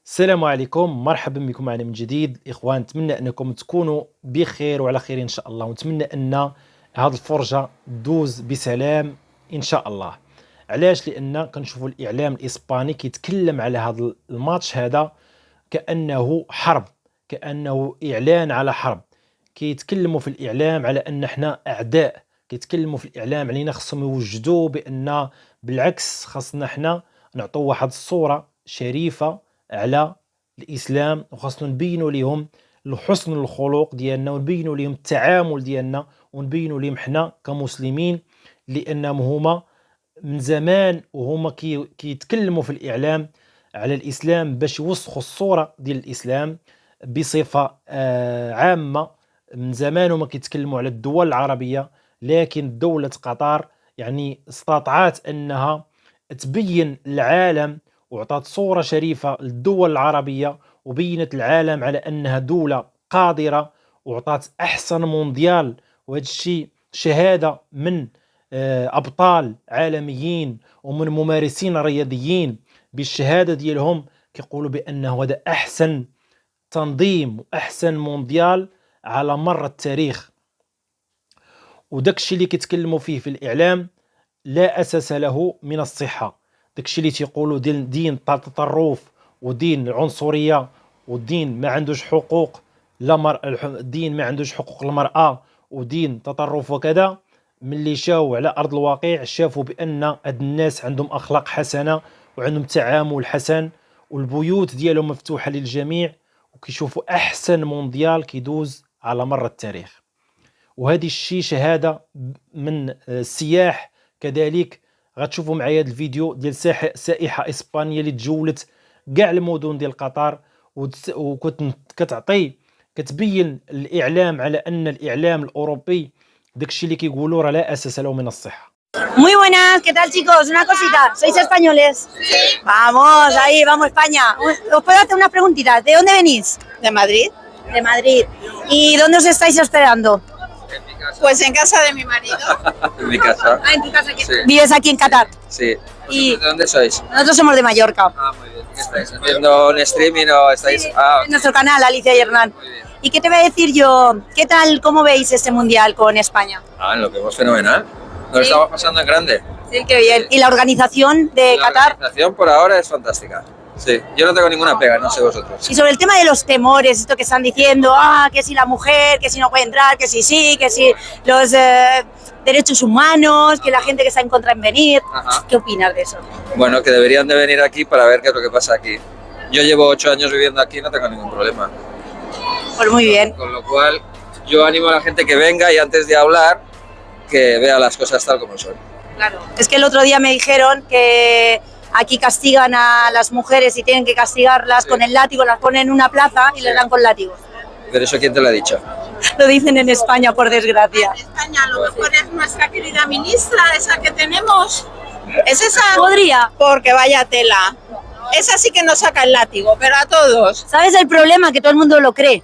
السلام عليكم، مرحبا بكم معنا من جديد. اخوان، نتمنى انكم تكونوا بخير وعلى خير ان شاء الله، ونتمنى ان هذه الفرجه تدوز بسلام ان شاء الله. علاش؟ لان كنشوفوا الاعلام الاسباني كيتكلم على هذا الماتش هذا كانه حرب، كانه اعلان على حرب. كيتكلموا في الاعلام على ان احنا اعداء، كيتكلموا في الاعلام علينا خصهم يوجدوا بان بالعكس خاصنا احنا نعطوا واحد الصوره شريفه على الاسلام، وخاصنا نبينوا لهم حسن الخلق ديالنا، ونبينوا لهم التعامل ديالنا، ونبينوا لهم حنا كمسلمين، لانهم هما من زمان وهما كيتكلموا في الاعلام على الاسلام باش يوسخوا الصوره ديال الاسلام بصفه عامه. من زمان هما كيتكلموا على الدول العربيه، لكن دوله قطر يعني استطاعت انها تبين العالم وعطات صورة شريفة للدول العربية، وبينت العالم على أنها دولة قادرة، وعطات أحسن مونديال. وهذا الشيء شهادة من أبطال عالميين ومن ممارسين رياضيين، بالشهادة ديالهم كيقولوا بأنه هذا أحسن تنظيم وأحسن مونديال على مر التاريخ. وداك الشيء اللي كيتكلموا فيه في الإعلام لا أساس له من الصحة. داكشي اللي تيقولوا دين التطرف ودين العنصرية ودين ما عندوش حقوق الدين ما عندوش حقوق المرأة ودين تطرف وكذا، ملي شاو على أرض الواقع شافوا بأن هاد الناس عندهم أخلاق حسنة وعندهم تعامل حسن، والبيوت ديالهم مفتوحة للجميع، وكيشوفوا أحسن مونديال كيدوز على مر التاريخ. وهذه الشيء شهادة من السياح. كذلك غتشوفوا معايا هذا الفيديو ديال سائحة إسبانية اللي تجولت كاع المدن ديال قطر، وكنت كتبين الإعلام على أن الإعلام الأوروبي داكشي اللي كيقولوا راه لا أساس له من الصحة. Muy buenas, ¿qué tal chicos? Una cosita, ¿sois españoles? Sí. Vamos, ahí, vamos España. Os puedo hacer unas preguntitas. ¿De dónde venís? ¿De Madrid? De Madrid. ¿Y dónde os estáis hospedando? Pues en casa de mi marido. En mi casa. Ah, en tu casa. Sí. ¿Vives aquí en Qatar? Sí. Y- ¿De dónde sois? Nosotros somos de Mallorca. Ah, muy bien. ¿Qué estáis? ¿Haciendo un streaming o estáis...? Sí, Ah, en nuestro canal, Alicia y Hernán. muy bien. ¿Y qué te voy a decir yo? ¿Qué tal, cómo veis este mundial con España? Ah, lo vemos fenomenal. Nos Sí. estamos pasando en grande. Sí, qué bien. ¿Y la organización de La Qatar? organización por ahora es fantástica. Sí. Yo no tengo ninguna pega, no sé vosotros. Y sobre el tema de los temores, esto que están diciendo, que si la mujer, que si no puede entrar, que si sí, que si los derechos humanos, que la gente que está en contra en venir. Ajá. ¿Qué opinas de eso? Bueno, que deberían de venir aquí para ver qué es lo que pasa aquí. Yo llevo 8 años viviendo aquí y no tengo ningún problema. Pues muy bien. Con lo cual, yo animo a la gente que venga y antes de hablar, que vea las cosas tal como son. Claro. Es que el otro día me dijeron que aquí castigan a las mujeres y tienen que castigarlas Sí. con el látigo, las ponen en una plaza y les dan con látigos. Pero eso, ¿quién te lo ha dicho? Lo dicen en España, por desgracia. En España a lo mejor es nuestra querida ministra, esa que tenemos. ¿Es esa? Podría. Porque vaya tela. Esa sí que nos saca el látigo, pero a todos. ¿Sabes el problema? Que todo el mundo lo cree.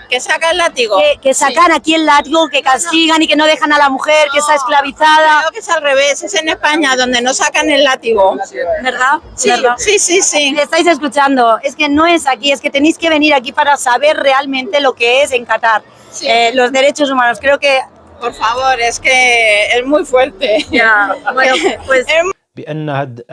Que saca el látigo. Que sacan aquí el látigo, que castigan y que no dejan a la mujer, que está esclavizada. Creo que es al revés, es en España donde nos sacan el látigo. ¿Verdad? Sí, ¿Verdad? sí, sí, sí. Me estáis escuchando, es que no es aquí, es que tenéis que venir aquí para saber realmente lo que es en Qatar. Sí. Los derechos humanos, creo que... Por favor, es que es muy fuerte. Bueno, pues... بأن هاد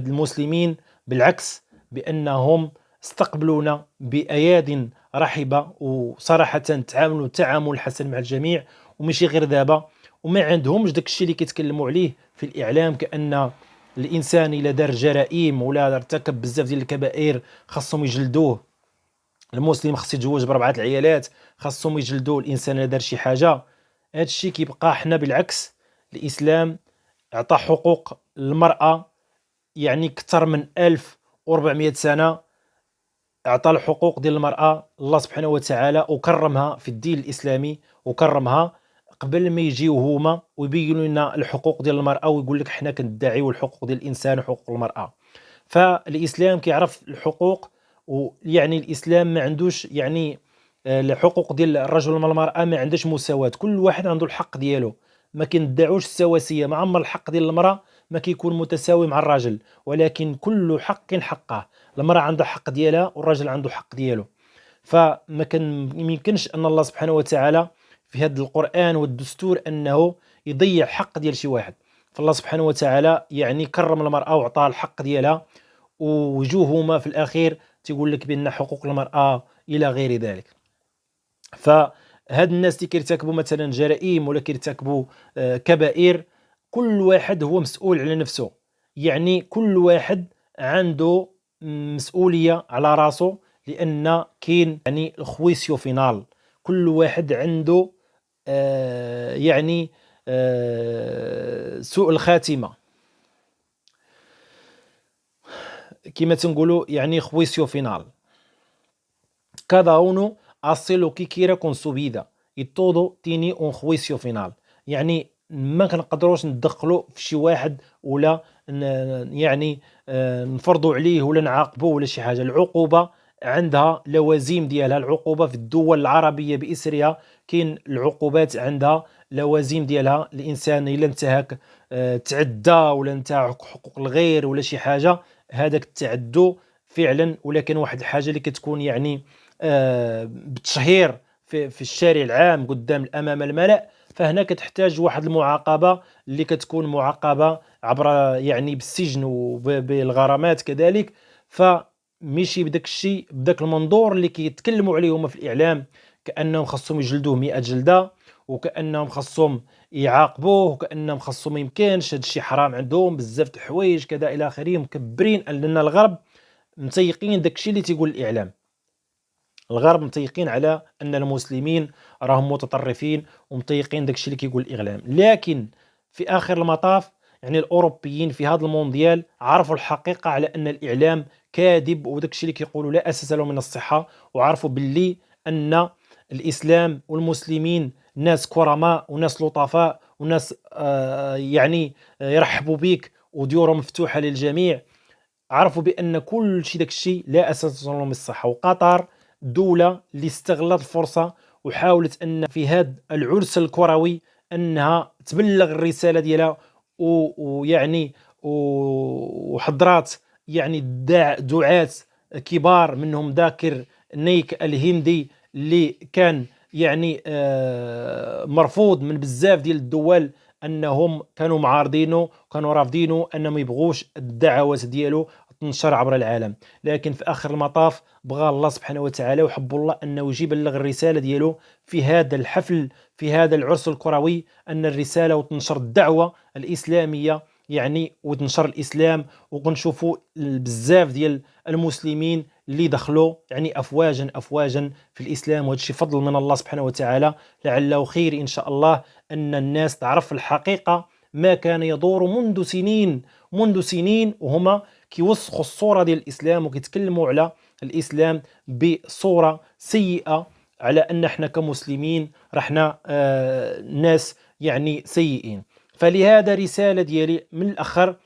المسلمين بالعكس بأنهم استقبلونا بأياد رحبة، وصراحة تعاملوا تعامل حسن مع الجميع، وماشي غير دابا. وما عندهمش داك الشيء اللي كيتكلموا عليه في الإعلام كأن الإنسان إلا دار جرائم ولا ارتكب بزاف ديال الكبائر خاصهم يجلدوه. المسلم خاص يتزوج ب4 العيالات، خاصهم يجلدوا الإنسان إلا دار شي حاجة. هذا الشيء كيبقى حنا بالعكس. الإسلام أعطى حقوق للمرأة يعني أكثر من 1400 سنة. أعطى الحقوق ديال المرأة الله سبحانه وتعالى، وكرمها في الدين الإسلامي، وكرمها قبل ما يجيو هما ويبينوا لنا الحقوق ديال المرأة ويقول لك حنا كندعيو الحقوق ديال الإنسان وحقوق المرأة. فالإسلام كيعرف الحقوق، ويعني الإسلام ما عندوش يعني الحقوق ديال الرجل والمرأة ما عندهاش مساواة، كل واحد عنده الحق ديالو. ما كندعوش السواسية، ما عمر الحق ديال المرأة ما كيكون متساوي مع الراجل، ولكن كل حق حقه. المرأة عندها حق ديالها والراجل عنده حق ديالو. فما كان يمكنش ان الله سبحانه وتعالى في هذا القرآن والدستور انه يضيع حق ديال شي واحد. فالله سبحانه وتعالى يعني كرم المرأة وعطاها الحق ديالها، ووجوههما في الاخير تيقول لك بان حقوق المرأة الى غير ذلك. فهاد الناس اللي كيرتكبوا مثلا جرائم ولا كيرتكبوا كبائر، كل واحد هو مسؤول على نفسه. يعني كل واحد عنده مسؤولية على راسه، لأن كاين يعني الخويسيو فينال. كل واحد عنده يعني سوء الخاتمة كما تنقولوا، يعني خويسيو فينال. cada uno hace lo que quiera con su vida y todo tiene un juicio final. يعني ما كنقدروش ندخلوا في شي واحد ولا يعني نفرضوا عليه ولا نعاقبوه ولا شي حاجه. العقوبه عندها لوازم ديالها. العقوبه في الدول العربيه باسرها كاين العقوبات عندها لوازم ديالها. الانسان الا انتهك تعدى ولا انتهك حقوق الغير ولا شي حاجه، هذاك التعدو فعلا، ولكن واحد الحاجه اللي كتكون يعني بالتشهير في الشارع العام قدام امام الملأ، فهنا كتحتاج واحد المعاقبه اللي كتكون معاقبه عبر يعني بالسجن وبالغرامات كذلك. فمشي بداك الشيء بداك المنظور اللي كيتكلموا عليه هما في الاعلام، كانهم خاصهم يجلدوه 100 جلده، وكانهم خاصهم يعاقبوه، وكانهم خاصهم ما يمكنش، هذا الشيء حرام عندهم بزاف د الحوايج كذا الى اخره. مكبرين لان الغرب متيقين داك الشيء اللي تيقول الاعلام. الغرب متيقين على ان المسلمين راهم متطرفين، ومتيقين داكشي اللي كيقول الاعلام. لكن في اخر المطاف يعني الاوروبيين في هذا المونديال عرفوا الحقيقه على ان الاعلام كاذب، وداكشي اللي كيقولوا لا اساس له من الصحه، وعرفوا باللي ان الاسلام والمسلمين ناس كرماء وناس لطفاء وناس يعني يرحبوا بك وديورهم مفتوحه للجميع. عرفوا بان كل شيء داكشي لا اساس له من الصحه. وقطر دولة اللي استغلت الفرصة وحاولت أن في هذا العرس الكروي أنها تبلغ الرسالة ديالها، ويعني وحضرات يعني دعاة كبار، منهم ذاكر نيك الهندي اللي كان يعني مرفوض من بزاف ديال الدول، انهم كانوا معارضينه وكانوا رافضينه، انهم يبغوش الدعوات ديالو تنشر عبر العالم. لكن في اخر المطاف بغى الله سبحانه وتعالى وحب الله انه يجي يبلغ الرساله ديالو في هذا الحفل، في هذا العرس الكروي، ان الرساله وتنشر الدعوه الاسلاميه يعني، وتنشر الاسلام. وكنشوفوا بزاف ديال المسلمين اللي دخلوا يعني افواجا في الاسلام، وهذا الشيء فضل من الله سبحانه وتعالى. لعله خير ان شاء الله ان الناس تعرف الحقيقه ما كان يدور منذ سنين وهما كيوسخوا الصوره ديال الاسلام وكيتكلموا على الاسلام بصوره سيئه، على ان احنا كمسلمين رحنا ناس يعني سيئين. فلهذا رساله ديالي من الاخر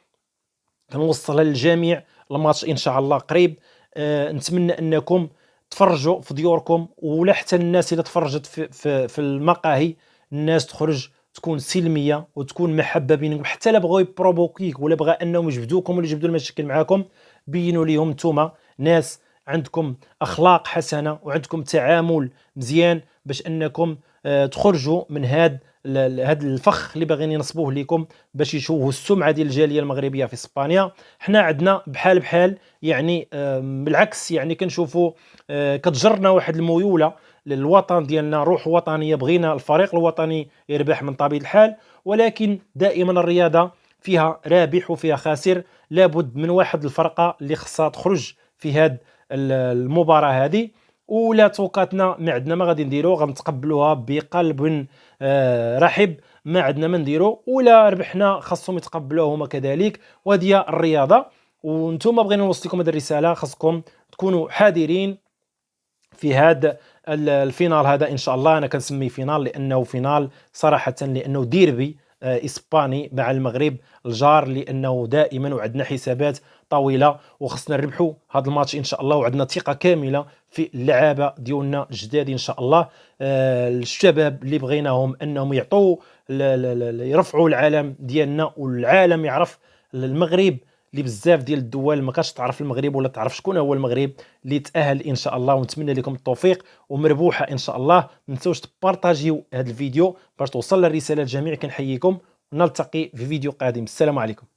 كنوصلها للجميع. الماتش ان شاء الله قريب. نتمنى انكم تفرجوا في ديوركم، ولا حتى الناس اللي تفرجت في المقاهي، الناس تخرج تكون سلميه وتكون محبه بينكم. حتى لا بغاو يبروفوكيك ولا بغا انهم يجبدوكم ولا يجبدوا المشاكل معاكم، بينوا ليهم نتوما ناس عندكم اخلاق حسنه وعندكم تعامل مزيان باش انكم تخرجوا من هذا الفخ اللي باغيين ينصبوه لكم، باش يشوهوا السمعه ديال الجاليه المغربيه في اسبانيا. حنا عندنا بحال يعني بالعكس، يعني كنشوفوا كتجرنا واحد الميوله للوطن ديالنا، روح وطنيه، بغينا الفريق الوطني يربح من طبيعه الحال. ولكن دائما الرياضه فيها رابح وفيها خاسر. لابد من واحد الفرقه اللي خصها تخرج في هذه المباراه هذه، ولا توقاتنا ما عندنا ما غادي نديرو، غنتقبلوها بقلب رحب، ما عندنا ما نديرو. ولا ربحنا خاصهم يتقبلوه هما كذلك، وهذه الرياضه. وانتم بغينا نوصل لكم هذه الرساله، خاصكم تكونوا حذرين في هذا الفينال هذا ان شاء الله. انا كنسميه فينال لانه فينال صراحه، لانه ديربي اسباني مع المغرب الجار، لانه دائما وعندنا حسابات طويله وخصنا نربحوا هذا الماتش ان شاء الله، وعندنا ثقه كامله في اللعابه ديالنا الجداد ان شاء الله. الشباب اللي بغيناهم انهم يعطوا يرفعوا العالم ديالنا، والعالم يعرف المغرب اللي بزاف ديال الدول ما كانش تعرف المغرب ولا تعرف شكون هو المغرب، اللي تاهل ان شاء الله، ونتمنى لكم التوفيق ومربوحه ان شاء الله. ما تنساوش تبارطاجيو هذا الفيديو باش توصل الرساله للجميع. كنحييكم ونلتقي في فيديو قادم. السلام عليكم.